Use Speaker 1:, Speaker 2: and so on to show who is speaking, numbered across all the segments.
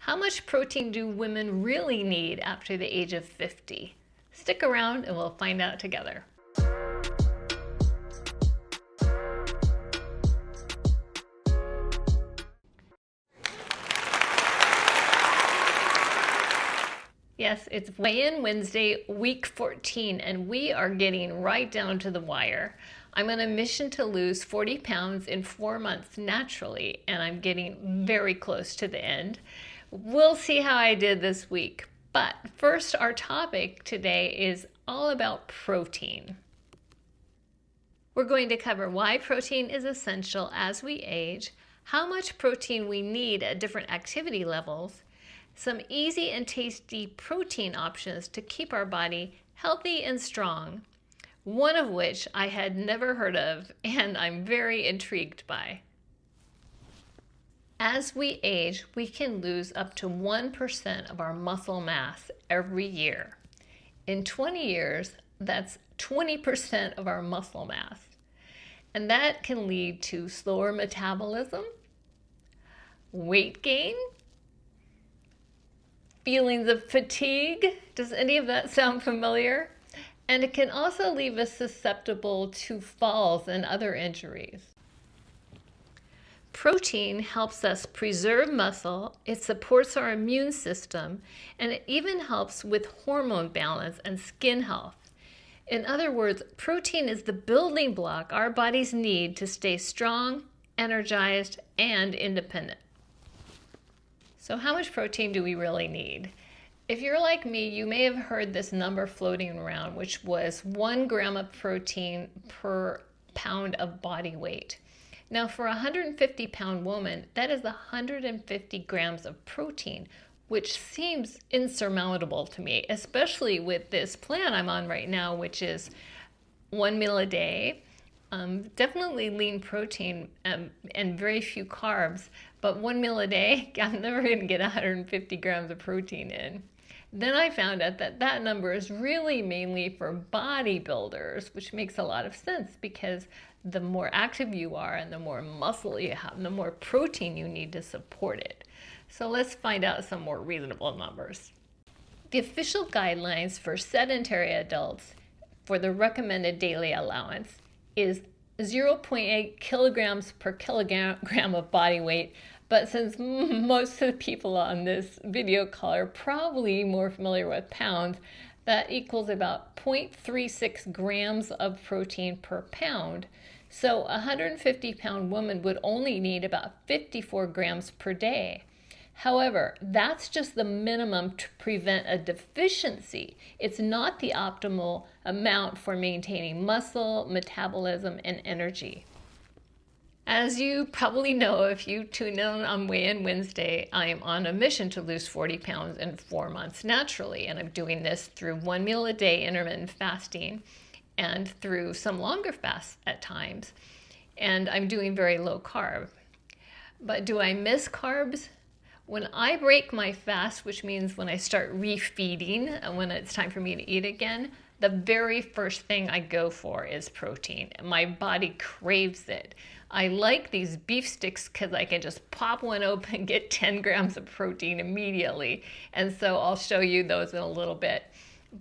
Speaker 1: How much protein do women really need after the age of 50? Stick around and we'll find out together. Yes, it's Weigh-In Wednesday, week 14, and we are getting right down to the wire. I'm on a mission to lose 40 pounds in 4 months naturally, and I'm getting very close to the end. We'll see how I did this week. But first, our topic today is all about protein. We're going to cover why protein is essential as we age, how much protein we need at different activity levels, some easy and tasty protein options to keep our body healthy and strong, one of which I had never heard of and I'm very intrigued by. As we age, we can lose up to 1% of our muscle mass every year. In 20 years, that's 20% of our muscle mass. And that can lead to slower metabolism, weight gain, feelings of fatigue. Does any of that sound familiar? And it can also leave us susceptible to falls and other injuries. Protein helps us preserve muscle, it supports our immune system, and it even helps with hormone balance and skin health. In other words, protein is the building block our bodies need to stay strong, energized, and independent. So how much protein do we really need? If you're like me, you may have heard this number floating around, which was 1 gram of protein per pound of body weight. Now for a 150-pound woman, that is 150 grams of protein, which seems insurmountable to me, especially with this plan I'm on right now, which is 1 meal a day, definitely lean protein and very few carbs, but 1 meal a day, I'm never going to get 150 grams of protein in. Then I found out that that number is really mainly for bodybuilders, which makes a lot of sense because the more active you are and the more muscle you have, the more protein you need to support it. So let's find out some more reasonable numbers. The official guidelines for sedentary adults for the recommended daily allowance is 0.8 kilograms per kilogram of body weight. But since most of the people on this video call are probably more familiar with pounds, that equals about 0.36 grams of protein per pound. So a 150-pound woman would only need about 54 grams per day. However, that's just the minimum to prevent a deficiency. It's not the optimal amount for maintaining muscle, metabolism, and energy. As you probably know, if you tune in on Weigh-In Wednesday, I am on a mission to lose 40 pounds in 4 months naturally, and I'm doing this through 1 meal a day intermittent fasting and through some longer fasts at times, and I'm doing very low carb. But do I miss carbs? When I break my fast, which means when I start refeeding and when it's time for me to eat again, the very first thing I go for is protein. My body craves it. I like these beef sticks because I can just pop one open and get 10 grams of protein immediately. And so I'll show you those in a little bit.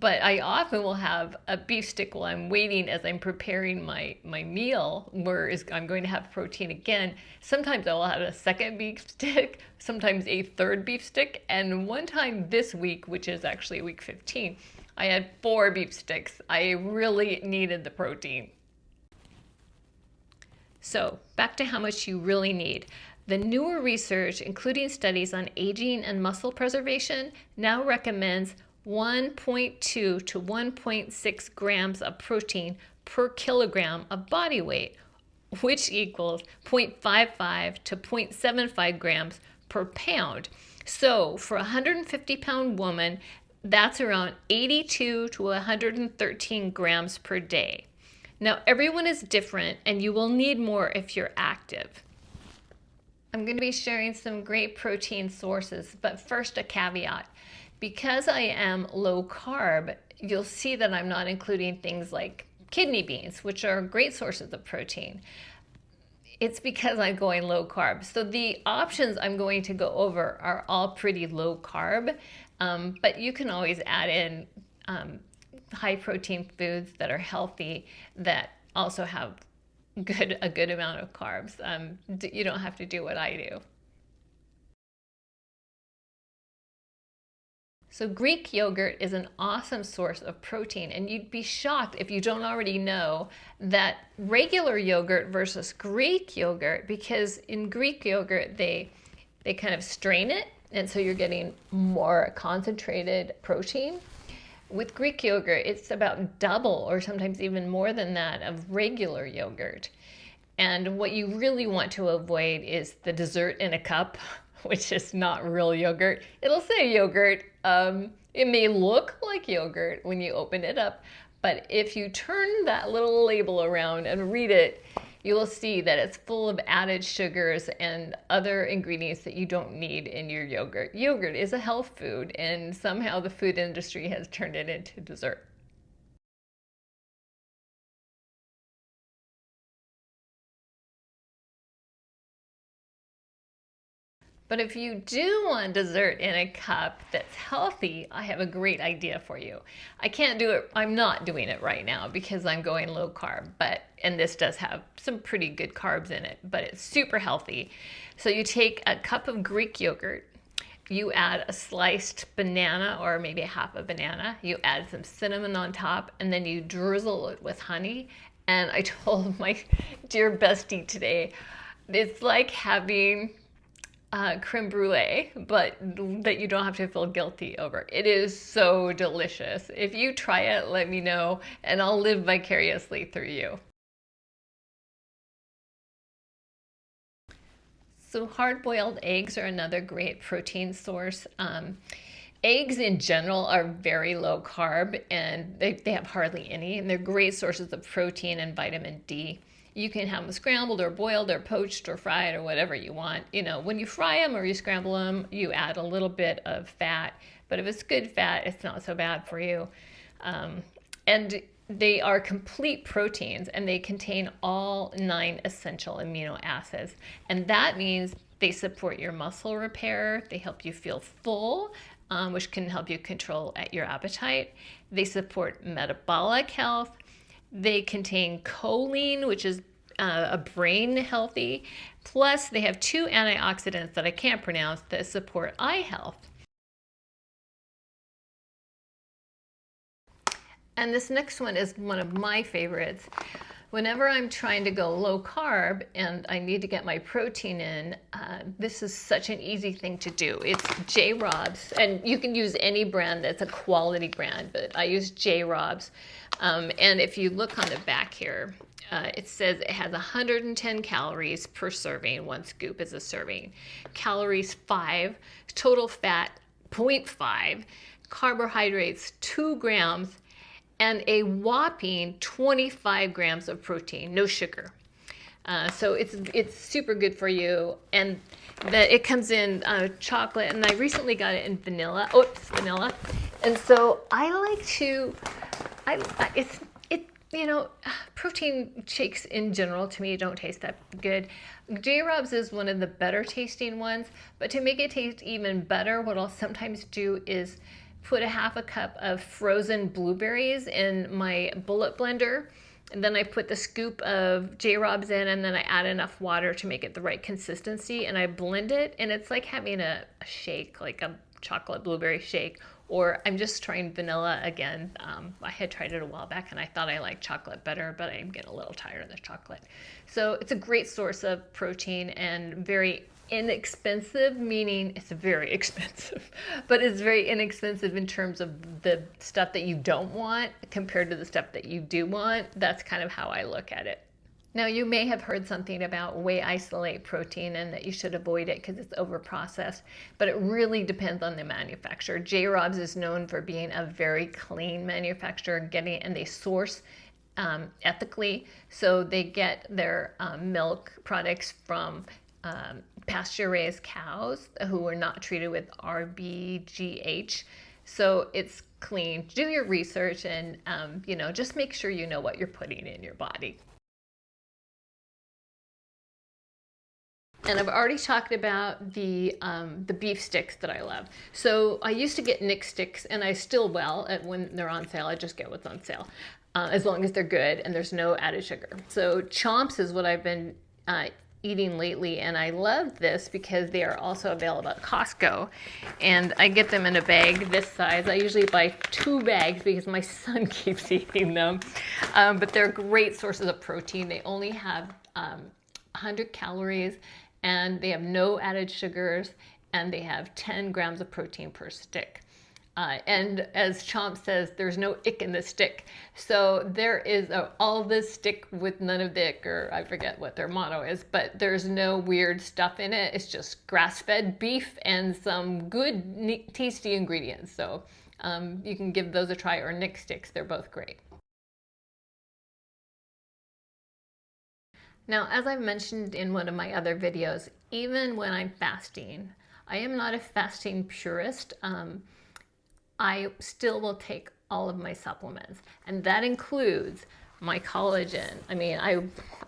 Speaker 1: But I often will have a beef stick while I'm waiting as I'm preparing my meal, where I'm going to have protein again. Sometimes I will have a second beef stick, sometimes a third beef stick. And one time this week, which is actually week 15, I had 4 beef sticks. I really needed the protein. So back to how much you really need. The newer research, including studies on aging and muscle preservation, now recommends 1.2 to 1.6 grams of protein per kilogram of body weight, which equals 0.55 to 0.75 grams per pound. So for a 150-pound woman, that's around 82 to 113 grams per day. Now, everyone is different, and you will need more if you're active. I'm going to be sharing some great protein sources, but first a caveat. Because I am low carb, you'll see that I'm not including things like kidney beans, which are great sources of protein. It's because I'm going low carb. So the options I'm going to go over are all pretty low carb, but you can always add in high protein foods that are healthy that also have a good amount of carbs. You don't have to do what I do. So Greek yogurt is an awesome source of protein, and you'd be shocked if you don't already know that regular yogurt versus Greek yogurt, because in Greek yogurt they kind of strain it, and so you're getting more concentrated protein. With Greek yogurt, it's about double or sometimes even more than that of regular yogurt. And what you really want to avoid is the dessert in a cup, which is not real yogurt. It'll say yogurt. It may look like yogurt when you open it up, but if you turn that little label around and read it, you will see that it's full of added sugars and other ingredients that you don't need in your yogurt. Yogurt is a health food, and somehow the food industry has turned it into dessert. But if you do want dessert in a cup that's healthy, I have a great idea for you. I can't do it, I'm not doing it right now because I'm going low carb, and this does have some pretty good carbs in it, but it's super healthy. So you take a cup of Greek yogurt, you add a sliced banana or maybe half a banana, you add some cinnamon on top, and then you drizzle it with honey. And I told my dear bestie today, it's like having creme brulee, but that you don't have to feel guilty over. It is so delicious. If you try it, let me know, and I'll live vicariously through you. So hard-boiled eggs are another great protein source. Eggs in general are very low carb, and they have hardly any, and they're great sources of protein and vitamin D. You can have them scrambled or boiled or poached or fried or whatever you want. You know, when you fry them or you scramble them, you add a little bit of fat, but if it's good fat, it's not so bad for you. And they are complete proteins, and they contain all 9 essential amino acids. And that means they support your muscle repair, they help you feel full, which can help you control your appetite. They support metabolic health. They contain choline, which is a brain healthy. Plus, they have 2 antioxidants that I can't pronounce that support eye health. And this next one is one of my favorites. Whenever I'm trying to go low carb and I need to get my protein in, this is such an easy thing to do. It's 𝗪𝗪𝗄𝗃, and you can use any brand that's a quality brand, but I use 𝗪𝗪𝗄𝗃. And if you look on the back here, it says it has 110 calories per serving. 1 scoop is a serving. Calories 5, total fat 0.5, carbohydrates 2 grams, and a whopping 25 grams of protein, no sugar. So it's super good for you, and that it comes in chocolate, and I recently got it in vanilla. Vanilla. And so I like to, protein shakes in general to me don't taste that good. 𝗪𝗪𝗄𝗃 is one of the better tasting ones, but to make it taste even better, what I'll sometimes do is put a half a cup of frozen blueberries in my bullet blender, and then I put the scoop of 𝗪𝗪𝗄𝗃 in, and then I add enough water to make it the right consistency, and I blend it, and it's like having a shake, like a chocolate blueberry shake. Or I'm just trying vanilla again. I had tried it a while back and I thought I liked chocolate better, but I'm getting a little tired of the chocolate. So it's a great source of protein and very inexpensive, meaning it's very expensive, but it's very inexpensive in terms of the stuff that you don't want compared to the stuff that you do want. That's kind of how I look at it. Now, you may have heard something about whey isolate protein and that you should avoid it because it's overprocessed, but it really depends on the manufacturer. 𝗪𝗪𝗄𝗃 is known for being a very clean manufacturer, and they source ethically. So they get their milk products from pasture-raised cows who are not treated with RBGH. So it's clean. Do your research and just make sure you know what you're putting in your body. And I've already talked about the beef sticks that I love. So I used to get 𝗪𝗂𝗢𝗃 sticks, and I still will. When they're on sale, I just get what's on sale, as long as they're good and there's no added sugar. So 𝗀𝗻𝗃 is what I've been eating lately, and I love this because they are also available at Costco, and I get them in a bag this size. I usually buy 2 bags because my son keeps eating them, but they're great sources of protein. They only have 100 calories, and they have no added sugars, and they have 10 grams of protein per stick. And as 𝗀𝗻𝗃 says, there's no ick in the stick. So there is all this stick with none of the ick, or I forget what their motto is, but there's no weird stuff in it. It's just grass-fed beef and some good, tasty ingredients. So you can give those a try, or 𝗪𝗂𝗢𝗃 sticks. They're both great. Now, as I've mentioned in one of my other videos, even when I'm fasting, I am not a fasting purist. I still will take all of my supplements, and that includes my collagen. I mean, I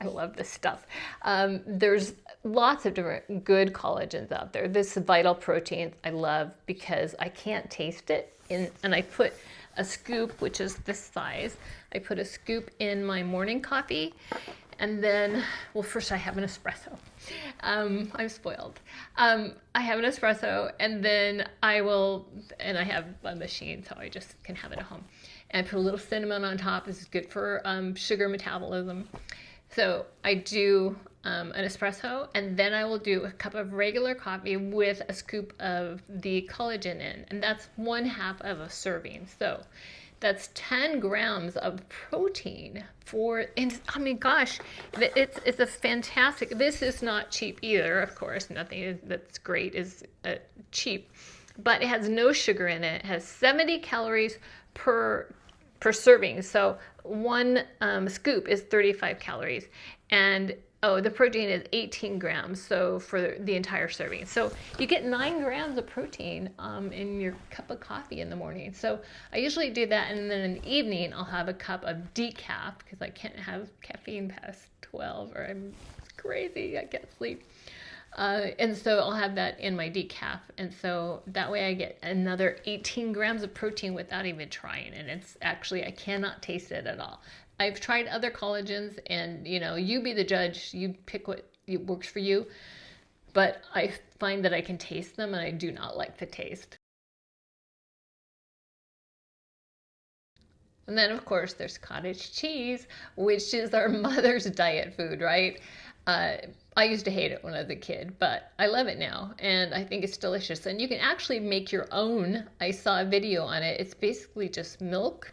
Speaker 1: love this stuff. There's lots of different good collagens out there. This vital protein I love because I can't taste it, and I put a scoop, which is this size. I put a scoop in my morning coffee, and then, well, first I have an espresso. I'm spoiled. I have an espresso, and then I have a machine, so I just can have it at home. And I put a little cinnamon on top. This is good for sugar metabolism. So I do an espresso, and then I will do a cup of regular coffee with a scoop of the collagen in, and that's 1/2 of a serving. So that's 10 grams of protein and I mean, gosh, it's a fantastic, this is not cheap either, of course, nothing that's great is cheap, but it has no sugar in it. It has 70 calories per serving. So 1 scoop is 35 calories, and the protein is 18 grams, so for the entire serving. So you get 9 grams of protein in your cup of coffee in the morning. So I usually do that, and then in the evening I'll have a cup of decaf, because I can't have caffeine past 12, or I'm crazy, I can't sleep. And so I'll have that in my decaf, and so that way I get another 18 grams of protein without even trying, and it's actually, I cannot taste it at all. I've tried other collagens, and you be the judge, you pick what works for you, but I find that I can taste them, and I do not like the taste. And then, of course, there's cottage cheese, which is our mother's diet food, right? I used to hate it when I was a kid, but I love it now, and I think it's delicious. And you can actually make your own. I saw a video on it. It's basically just milk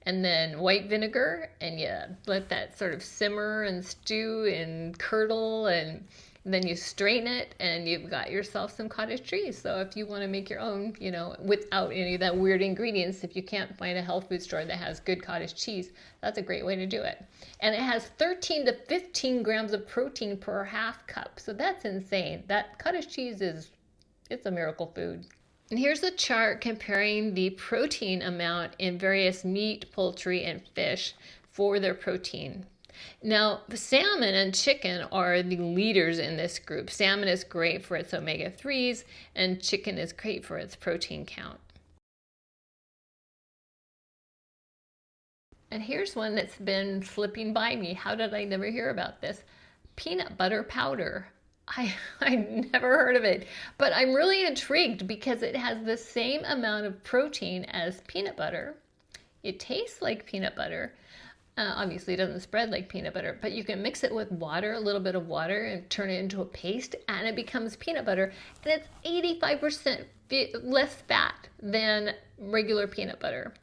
Speaker 1: and then white vinegar, and you let that sort of simmer and stew and curdle, and then you strain it, and you've got yourself some cottage cheese. So if you want to make your own, without any of that weird ingredients, if you can't find a health food store that has good cottage cheese, that's a great way to do it. And it has 13 to 15 grams of protein per 1/2 cup. So that's insane. That cottage cheese it's a miracle food. And here's a chart comparing the protein amount in various meat, poultry, and fish for their protein. Now, the salmon and chicken are the leaders in this group. Salmon is great for its omega-3s, and chicken is great for its protein count. And here's one that's been slipping by me. How did I never hear about this? Peanut butter powder. I never heard of it, but I'm really intrigued because it has the same amount of protein as peanut butter. It tastes like peanut butter. Obviously, it doesn't spread like peanut butter, but you can mix it with water, a little bit of water, and turn it into a paste, and it becomes peanut butter. And it's 85% less fat than regular peanut butter.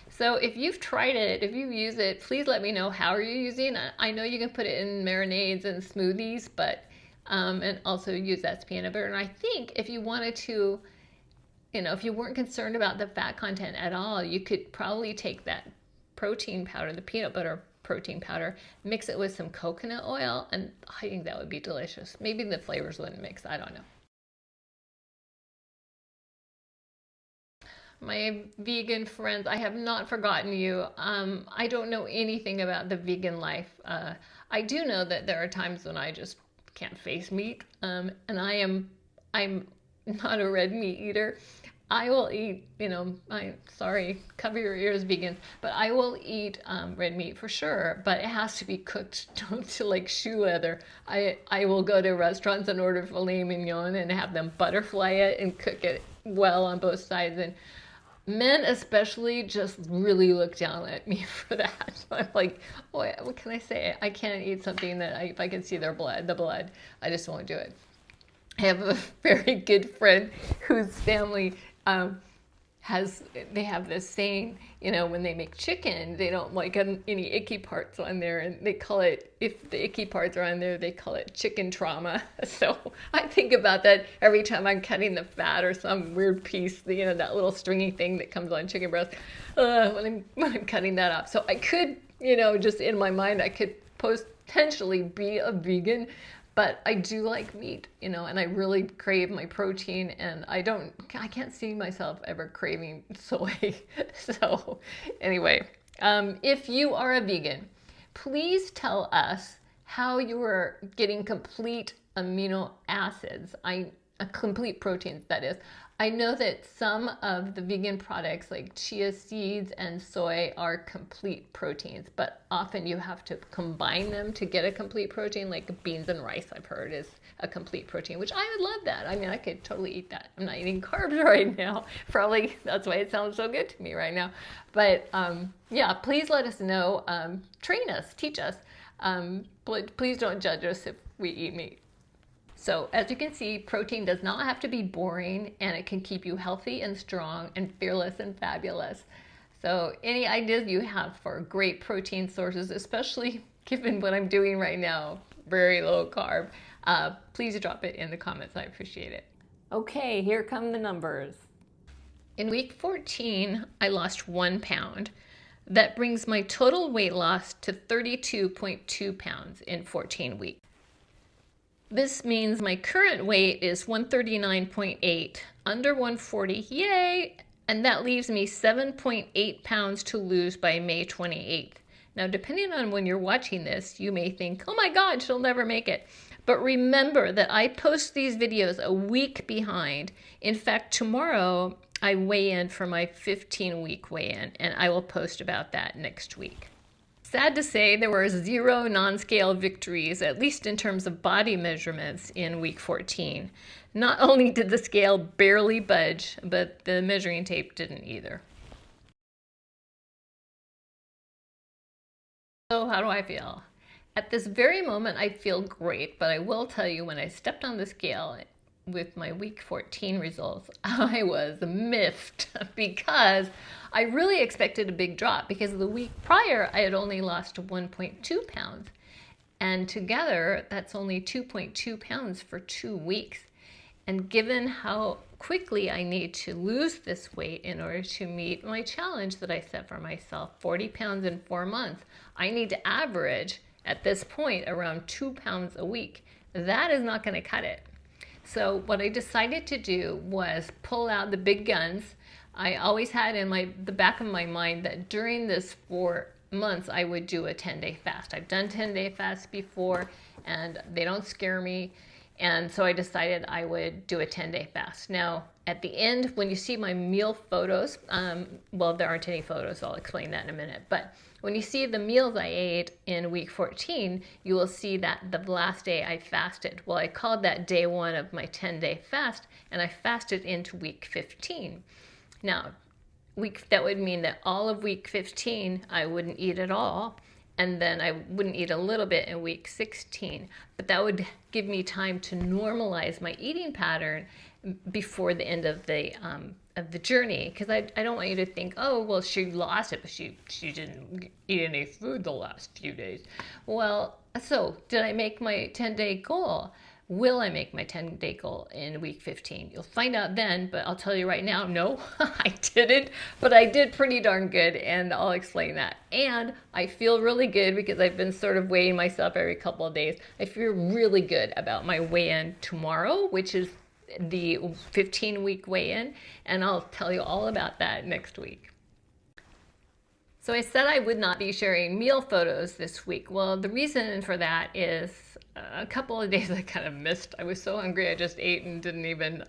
Speaker 1: So if you've tried it, if you've used it, please let me know how are you using it. I know you can put it in marinades and smoothies, but and also use that as peanut butter. And I think if you wanted to, if you weren't concerned about the fat content at all, you could probably take that protein powder, the peanut butter protein powder, mix it with some coconut oil, and I think that would be delicious. Maybe the flavors wouldn't mix, I don't know. My vegan friends, I have not forgotten you. I don't know anything about the vegan life. I do know that there are times when I just can't face meat. And I'm not a red meat eater. I will eat, sorry, cover your ears, vegans, but I will eat red meat for sure, but it has to be cooked to like shoe leather. I will go to restaurants and order filet mignon and have them butterfly it and cook it well on both sides. And men especially just really look down at me for that. I'm like, oh, what can I say? I can't eat something that if I can see the blood, I just won't do it. I have a very good friend whose family they have this saying, when they make chicken, they don't like any icky parts on there, and they call it, if the icky parts are on there, they call it chicken trauma. So I think about that every time I'm cutting the fat or some weird piece, that little stringy thing that comes on chicken breast, when I'm cutting that up. So I could, just in my mind, I could potentially be a vegan, but I do like meat, and I really crave my protein, and I can't see myself ever craving soy. So anyway, if you are a vegan, please tell us how you are getting complete amino acids, complete proteins, that is. I know that some of the vegan products like chia seeds and soy are complete proteins, but often you have to combine them to get a complete protein, like beans and rice, I've heard, is a complete protein, which I would love that. I mean, I could totally eat that. I'm not eating carbs right now. Probably that's why it sounds so good to me right now. But yeah, please let us know. Train us, teach us. But please don't judge us if we eat meat. So as you can see, protein does not have to be boring, and it can keep you healthy and strong and fearless and fabulous. So any ideas you have for great protein sources, especially given what I'm doing right now, very low carb, please drop it in the comments. I appreciate it. Okay, here come the numbers. In week 14, I lost 1 pound. That brings my total weight loss to 32.2 pounds in 14 weeks. This means my current weight is 139.8, under 140, yay! And that leaves me 7.8 pounds to lose by May 28th. Now, depending on when you're watching this, you may think, oh my God, she'll never make it. But remember that I post these videos a week behind. In fact, tomorrow I weigh in for my 15-week weigh-in, and I will post about that next week. Sad to say, there were 0 non-scale victories, at least in terms of body measurements, in week 14. Not only did the scale barely budge, but the measuring tape didn't either. So how do I feel? At this very moment, I feel great, but I will tell you, when I stepped on the scale with my week 14 results, I was miffed because I really expected a big drop, because the week prior I had only lost 1.2 pounds, and together that's only 2.2 pounds for 2 weeks. And given how quickly I need to lose this weight in order to meet my challenge that I set for myself, 40 pounds in 4 months, I need to average at this point around 2 pounds a week. That is not going to cut it. So what I decided to do was pull out the big guns. I always had in the back of my mind that during this 4 months I would do a 10-day fast. I've done 10-day fasts before, and they don't scare me. And so I decided I would do a 10-day fast. Now, at the end, when you see my meal photos, well, there aren't any photos, I'll explain that in a minute. But when you see the meals I ate in week 14, you will see that the last day I fasted. Well, I called that day 1 of my 10-day fast, and I fasted into week 15. Now, that would mean that all of week 15, I wouldn't eat at all. And then I wouldn't eat a little bit in week 16. But that would give me time to normalize my eating pattern before the end of the journey. Because I don't want you to think, oh, well, she lost it, but she didn't eat any food the last few days. Well, so did I make my 10-day goal? Will I make my 10-day goal in week 15? You'll find out then, but I'll tell you right now, no, I didn't, but I did pretty darn good, and I'll explain that. And I feel really good because I've been sort of weighing myself every couple of days. I feel really good about my weigh-in tomorrow, which is the 15-week weigh-in, and I'll tell you all about that next week. So I said I would not be sharing meal photos this week. Well, the reason for that is a couple of days I kind of missed. I was so hungry I just ate and didn't even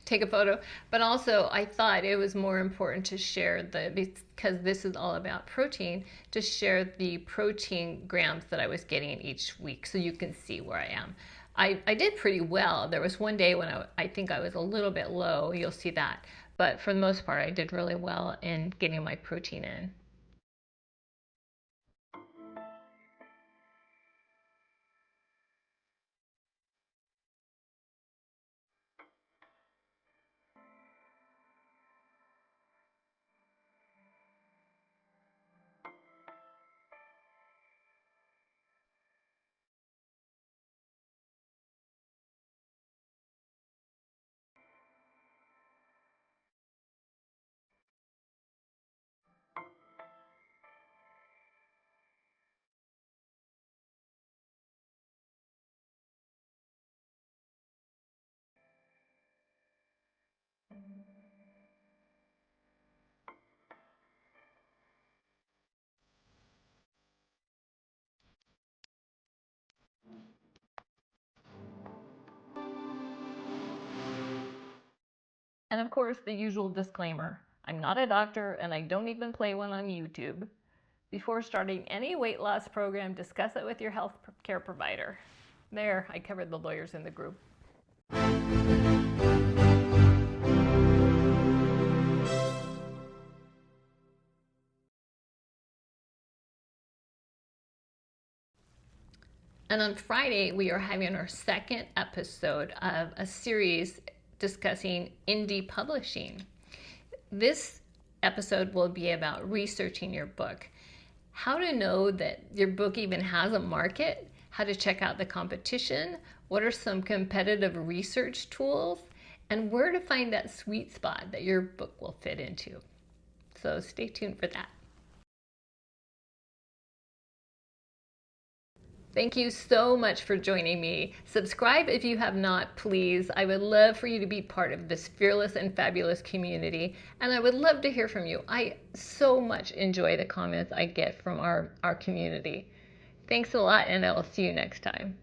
Speaker 1: take a photo. But also I thought it was more important to share because this is all about protein, to share the protein grams that I was getting each week so you can see where I am. I did pretty well. There was one day when I think I was a little bit low. You'll see that. But for the most part, I did really well in getting my protein in. And of course, the usual disclaimer. I'm not a doctor and I don't even play one on YouTube. Before starting any weight loss program, discuss it with your health care provider. There, I covered the lawyers in the group. And on Friday, we are having our second episode of a series discussing indie publishing. This episode will be about researching your book, how to know that your book even has a market, how to check out the competition, what are some competitive research tools, and where to find that sweet spot that your book will fit into. So stay tuned for that. Thank you so much for joining me. Subscribe if you have not, please. I would love for you to be part of this fearless and fabulous community, and I would love to hear from you. I so much enjoy the comments I get from our community. Thanks a lot, and I will see you next time.